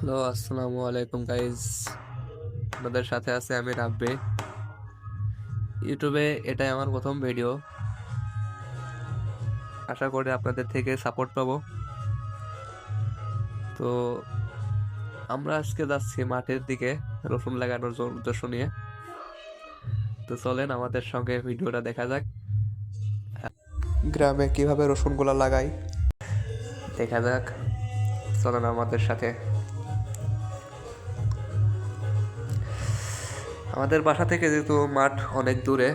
Hello, আসসালামু আলাইকুম guys. আপনাদের সাথে আছে আমি রাব্বি। ইউটিউবে এটাই আমার প্রথম ভিডিও। আশা করি আপনাদের থেকে সাপোর্ট পাবো। তো আমরা আজকে যাচ্ছি মাঠের দিকে রসুন লাগানোর উদ্দেশ্য নিয়ে। তো চলেন আমাদের সঙ্গে ভিডিওটা দেখা যাক। গ্রামে কিভাবে রসুনগুলা লাগাই দেখা যাক। চলেন আমাদের সাথে। আমাদের বাসা থেকে যেহেতু মাঠ অনেক দূরে,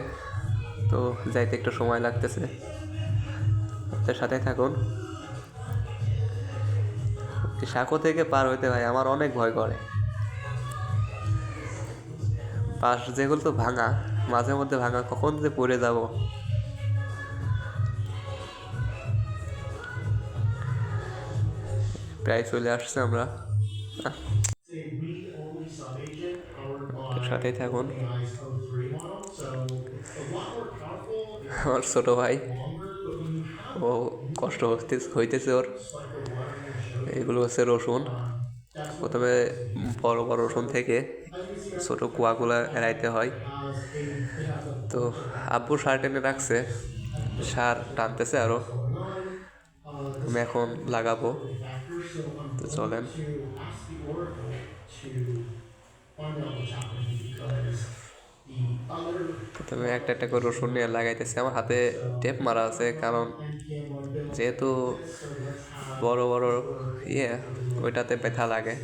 তো যাইতে একটু সময় লাগতেছে। আপনাদের সাথে থাকুন। সাঁকো থেকে পার হইতে ভাই আমার অনেক ভয় করে। পাশ যেগুলো তো ভাঙা, মাঝে মধ্যে ভাঙা, কখন যে পড়ে যাব। প্রায় চলে আসছে আমরা। সাথেই থাকুন। আমার ছোট ভাই, ও কষ্ট হইতেছে ওর। এগুলো হচ্ছে রসুন। প্রথমে বড় বড় রসুন থেকে ছোট কুয়াগুলা এড়াইতে হয়। তো আব্বু সার টেনে রাখছে, সার টানতেছে আরো। আমি এখন লাগাবো। তো চলেন। প্রথমে একটা একটা করে রসুন নিয়ে লাগাইতেছে। আমার হাতে টেপ মারা আছে, কারণ যেহেতু বড় বড় ওইটাতে ব্যথা লাগে।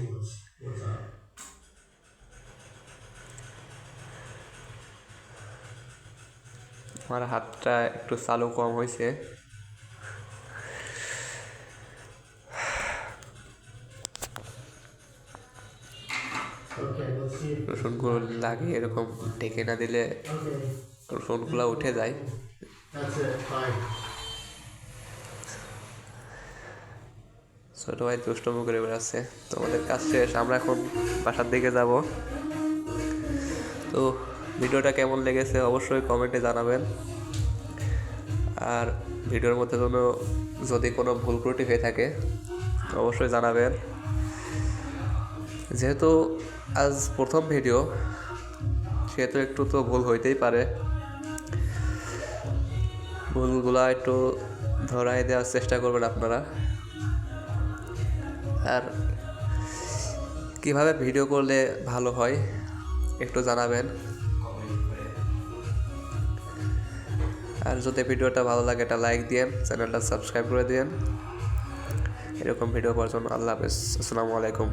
আমার হাতটা একটু চালু কম হয়েছে। রসুনগুলো লাগিয়ে এরকম ঢেকে না দিলে রসুনগুলো উঠে যায়। ছোট ভাই দুষ্টুমি করে বেড়াচ্ছে। তো আমাদের কাজ শেষ, আমরা এখন বাসার দিকে যাব। তো ভিডিওটা কেমন লেগেছে অবশ্যই কমেন্টে জানাবেন। আর ভিডিওর মধ্যে যদি কোনো ভুল ত্রুটি হয়ে থাকে অবশ্যই জানাবেন। যেহেতু আজ প্রথম ভিডিও, সেহেতু একটু তো ভুল হইতেই পারে। ভুলগুলা একটু ধরাই দেওয়ার চেষ্টা করবেন আপনারা। আর কিভাবে ভিডিও করলে ভালো হয় একটু জানাবেন। আর যদি ভিডিওটা ভালো লাগে একটা লাইক দিন, চ্যানেলটা সাবস্ক্রাইব করে দিন। এরকম ভিডিও পাওয়ার জন্য আল্লাহ হাফেজ, আসসালামু আলাইকুম।